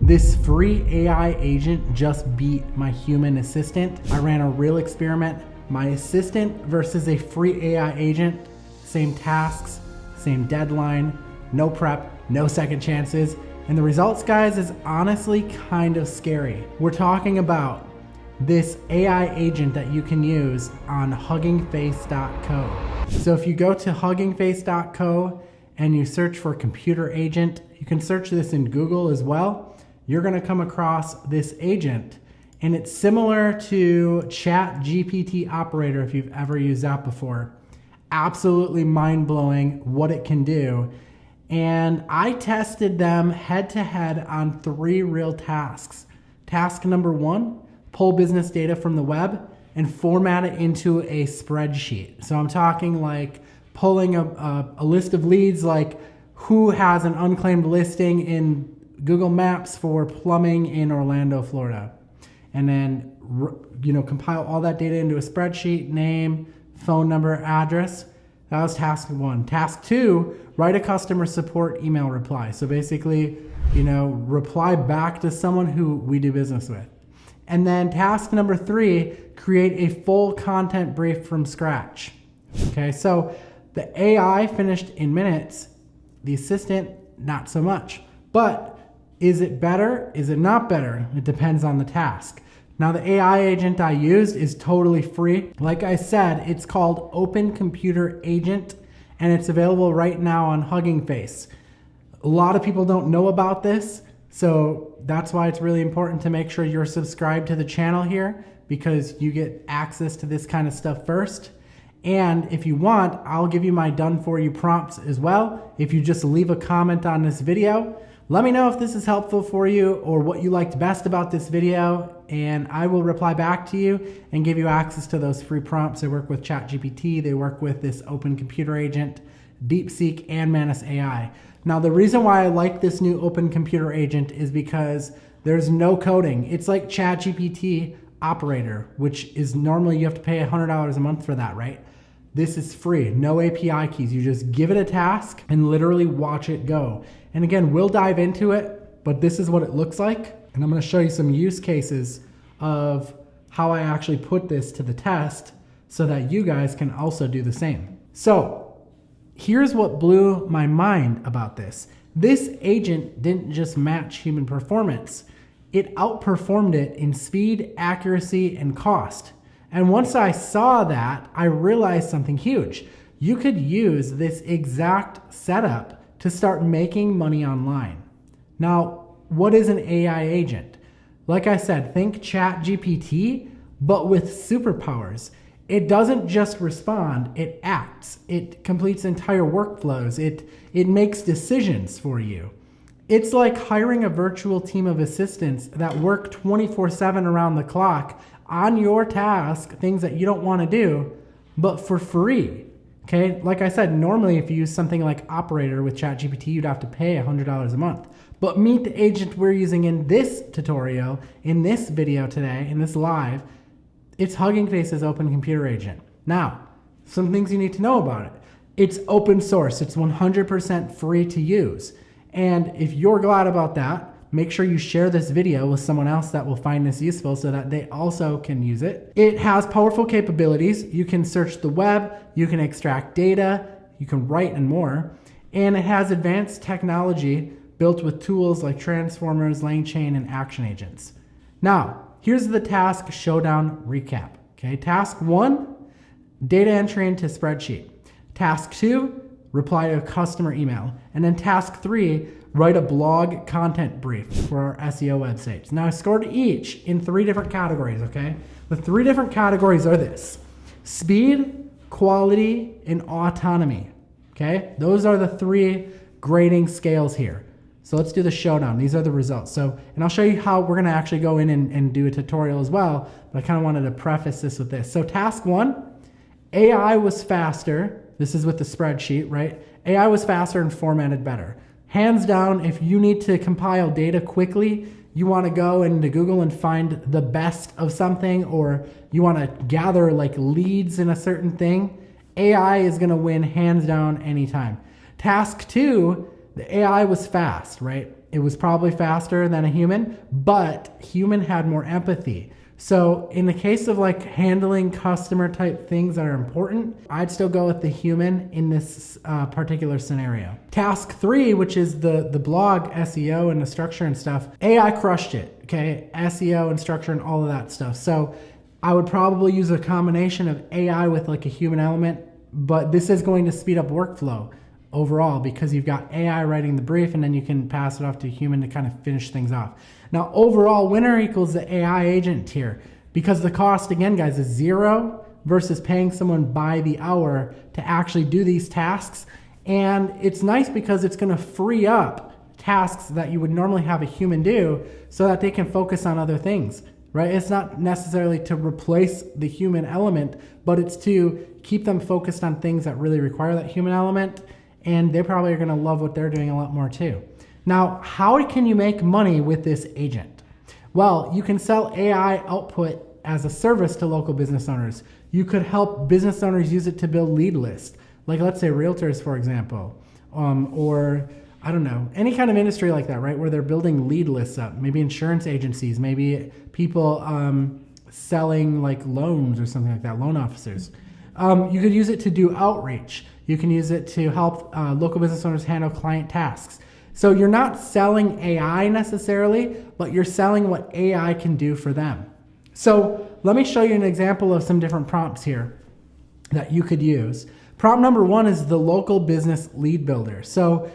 This free AI agent just beat my human assistant. I ran a real experiment. My assistant versus a free AI agent, same tasks, same deadline, no prep, no second chances. And the results, guys, is honestly kind of scary. We're talking about this AI agent that you can use on huggingface.co. So if you go to huggingface.co and you search for computer agent, you can search this in Google as well. You're gonna come across this agent, and it's similar to ChatGPT Operator if you've ever used that before. Absolutely mind-blowing what it can do. And I tested them head-to-head on 3 real tasks. Task number 1, pull business data from the web and format it into a spreadsheet. So I'm talking like pulling a list of leads, like who has an unclaimed listing in Google Maps for plumbing in Orlando, Florida. And then, compile all that data into a spreadsheet, name, phone number, address. That was task 1. Task 2, write a customer support email reply. So basically, reply back to someone who we do business with. And then task number 3, create a full content brief from scratch. Okay, so the AI finished in minutes, the assistant, not so much. But is it better? Is it not better? It depends on the task. Now, the AI agent I used is totally free. Like I said, it's called Open Computer Agent, and it's available right now on Hugging Face. A lot of people don't know about this, so that's why it's really important to make sure you're subscribed to the channel here, because you get access to this kind of stuff first. And if you want, I'll give you my done for you prompts as well. If you just leave a comment on this video, let me know if this is helpful for you or what you liked best about this video, and I will reply back to you and give you access to those free prompts. They work with ChatGPT, they work with this Open Computer Agent, DeepSeek, and Manus AI. Now, the reason why I like this new Open Computer Agent is because there's no coding. It's like ChatGPT Operator, which is normally you have to pay $100 a month for that, right? This is free, no API keys. You just give it a task and literally watch it go. And again, we'll dive into it, but this is what it looks like. And I'm gonna show you some use cases of how I actually put this to the test so that you guys can also do the same. So here's what blew my mind about this. This agent didn't just match human performance. It outperformed it in speed, accuracy, and cost. And once I saw that, I realized something huge. You could use this exact setup to start making money online. Now, what is an AI agent? Like I said, think ChatGPT, but with superpowers. It doesn't just respond, it acts. It completes entire workflows. It makes decisions for you. It's like hiring a virtual team of assistants that work 24/7 around the clock on your task, things that you don't want to do, but for free. Okay, like I said, normally if you use something like Operator with ChatGPT, you'd have to pay $100 a month. But meet the agent we're using in this tutorial, in this video today, in this live. It's Hugging Face's Open Computer Agent. Now, some things you need to know about it. It's open source. It's 100% free to use. And if you're glad about that, make sure you share this video with someone else that will find this useful so that they also can use it. It has powerful capabilities. You can search the web, you can extract data, you can write and more. And it has advanced technology built with tools like transformers, LangChain, and action agents. Now, here's the task showdown recap. Okay, task 1, data entry into spreadsheet. Task 2, reply to a customer email. And then task 3, write a blog content brief for our SEO websites. Now I scored each in 3 different categories, okay? The 3 different categories are this: speed, quality, and autonomy, okay? Those are the 3 grading scales here. So let's do the showdown. These are the results. And I'll show you how we're gonna actually go in and do a tutorial as well, but I kind of wanted to preface this with this. So task 1, AI was faster. This is with the spreadsheet, right? AI was faster and formatted better. Hands down, if you need to compile data quickly, you want to go into Google and find the best of something, or you want to gather like leads in a certain thing, AI is going to win hands down anytime. Task 2, the AI was fast, right? It was probably faster than a human, but human had more empathy. So in the case of like handling customer type things that are important, I'd still go with the human in this particular scenario. Task 3, which is the blog SEO and the structure and stuff, AI crushed it, okay? SEO and structure and all of that stuff. So I would probably use a combination of AI with like a human element, but this is going to speed up workflow overall because you've got AI writing the brief and then you can pass it off to a human to kind of finish things off. Now, overall, winner equals the AI agent here because the cost, again, guys, is 0 versus paying someone by the hour to actually do these tasks. And it's nice because it's going to free up tasks that you would normally have a human do so that they can focus on other things, right? It's not necessarily to replace the human element, but it's to keep them focused on things that really require that human element. And they probably are going to love what they're doing a lot more too. Now, how can you make money with this agent? Well, you can sell AI output as a service to local business owners. You could help business owners use it to build lead lists, like let's say realtors, for example, or I don't know, any kind of industry like that, right? Where they're building lead lists up, maybe insurance agencies, maybe people selling like loans or something like that, loan officers. You could use it to do outreach. You can use it to help local business owners handle client tasks. So you're not selling AI necessarily, but you're selling what AI can do for them. So let me show you an example of some different prompts here that you could use. Prompt number 1 is the local business lead builder. So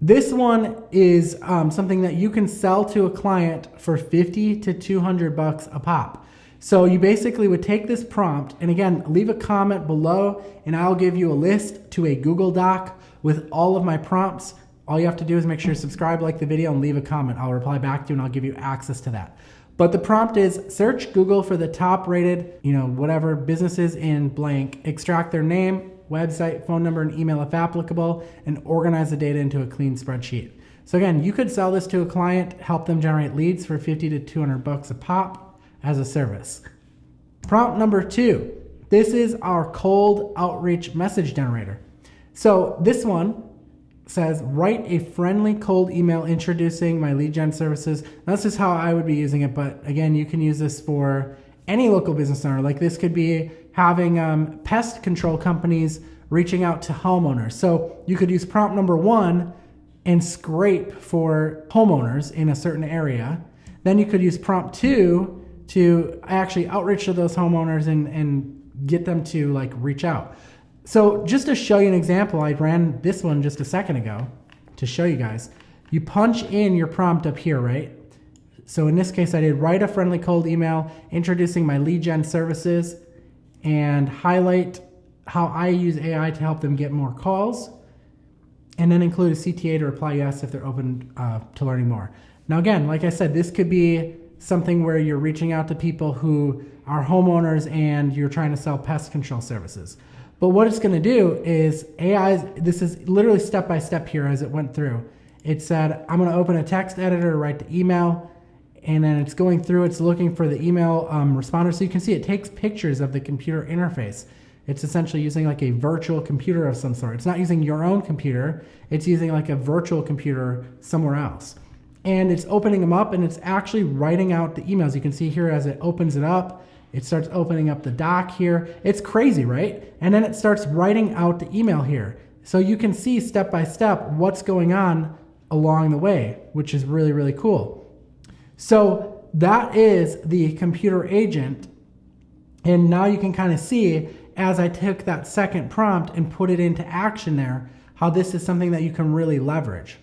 this one is something that you can sell to a client for $50 to $200 a pop. So you basically would take this prompt, and again, leave a comment below and I'll give you a list to a Google Doc with all of my prompts. All you have to do is make sure you subscribe, like the video, and leave a comment. I'll reply back to you and I'll give you access to that. But the prompt is search Google for the top rated, whatever businesses in blank, extract their name, website, phone number, and email if applicable, and organize the data into a clean spreadsheet. So again, you could sell this to a client, help them generate leads for $50 to $200 a pop as a service. Prompt number 2, this is our cold outreach message generator. So this one says, write a friendly cold email introducing my lead gen services. That's just how I would be using it, but again, you can use this for any local business owner. Like this could be having pest control companies reaching out to homeowners. So you could use prompt number 1 and scrape for homeowners in a certain area. Then you could use prompt 2 to actually outreach to those homeowners and get them to like reach out. So just to show you an example, I ran this one just a second ago to show you guys. You punch in your prompt up here, right? So in this case, I did write a friendly cold email introducing my lead gen services and highlight how I use AI to help them get more calls, and then include a CTA to reply yes if they're open to learning more. Now again, like I said, this could be something where you're reaching out to people who are homeowners and you're trying to sell pest control services. But what it's going to do is this is literally step by step here as it went through. It said, I'm going to open a text editor to write the email, and then it's going through, it's looking for the email responder. So you can see it takes pictures of the computer interface. It's essentially using like a virtual computer of some sort. It's not using your own computer. It's using like a virtual computer somewhere else. And it's opening them up and it's actually writing out the emails. You can see here as it opens it up, it starts opening up the doc here. It's crazy, right? And then it starts writing out the email here. So you can see step by step what's going on along the way, which is really, really cool. So that is the computer agent. And now you can kind of see as I took that second prompt and put it into action there, how this is something that you can really leverage.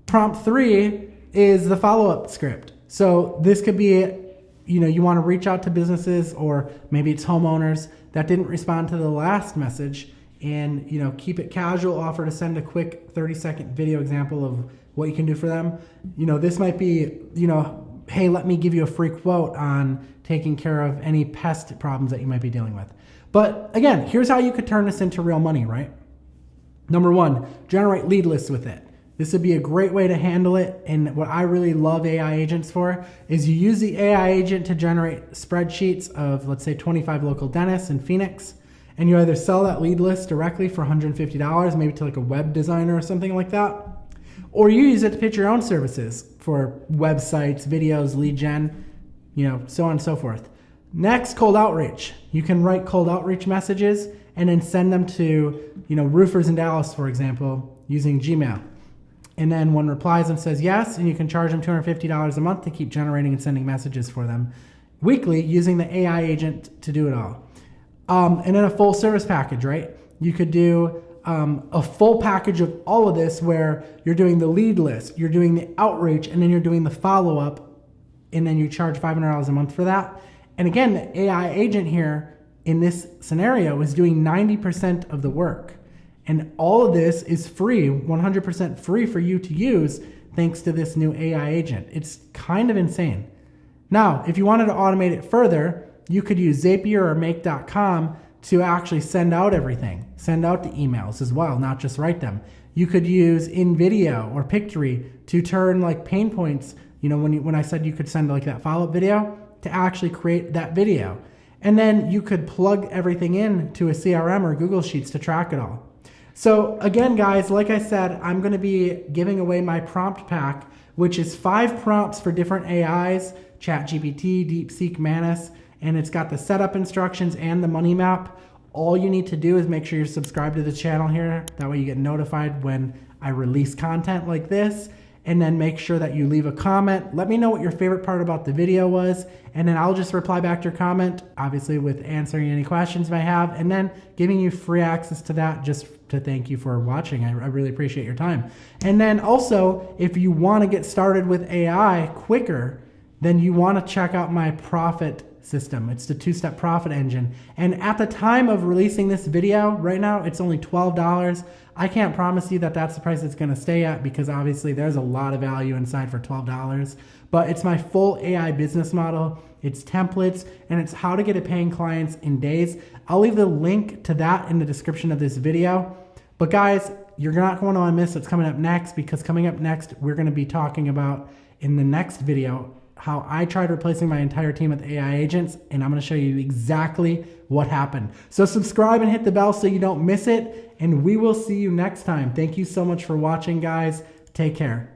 Prompt 3 is the follow-up script. So this could be, you want to reach out to businesses, or maybe it's homeowners that didn't respond to the last message, and keep it casual, offer to send a quick 30-second video example of what you can do for them. This might be, hey, let me give you a free quote on taking care of any pest problems that you might be dealing with. But again, here's how you could turn this into real money, right? Number 1, generate lead lists with it. This would be a great way to handle it. And what I really love AI agents for is you use the AI agent to generate spreadsheets of, let's say, 25 local dentists in Phoenix. And you either sell that lead list directly for $150, maybe to like a web designer or something like that. or you use it to pitch your own services for websites, videos, lead gen, so on and so forth. Next, cold outreach. You can write cold outreach messages and then send them to, roofers in Dallas, for example, using Gmail. And then one replies and says yes, and you can charge them $250 a month to keep generating and sending messages for them weekly using the AI agent to do it all. And then a full service package, right? You could do a full package of all of this where you're doing the lead list, you're doing the outreach, and then you're doing the follow-up, and then you charge $500 a month for that. And again, the AI agent here in this scenario is doing 90% of the work. And all of this is free, 100% free for you to use thanks to this new AI agent. It's kind of insane. Now, if you wanted to automate it further, you could use Zapier or Make.com to actually send out everything, send out the emails as well, not just write them. You could use InVideo or Pictory to turn like pain points, when I said you could send like that follow-up video, to actually create that video. And then you could plug everything in to a CRM or Google Sheets to track it all. So again, guys, like I said, I'm going to be giving away my prompt pack, which is 5 prompts for different AIs, ChatGPT, DeepSeek, Manus, and it's got the setup instructions and the money map. All you need to do is make sure you're subscribed to the channel here. That way you get notified when I release content like this. And then make sure that you leave a comment. Let me know what your favorite part about the video was, and then I'll just reply back to your comment, obviously with answering any questions you may have, and then giving you free access to that just to thank you for watching. I really appreciate your time. And then also, if you want to get started with AI quicker, then you want to check out my profit system. It's the 2-step profit engine. And at the time of releasing this video, right now, it's only $12. I can't promise you that that's the price it's going to stay at because obviously there's a lot of value inside for $12. But it's my full AI business model. It's templates, and it's how to get it paying clients in days. I'll leave the link to that in the description of this video. But guys, you're not going to want to miss what's coming up next, because coming up next, we're going to be talking about in the next video how I tried replacing my entire team with AI agents, and I'm going to show you exactly what happened. So subscribe and hit the bell so you don't miss it, and we will see you next time. Thank you so much for watching, guys. Take care.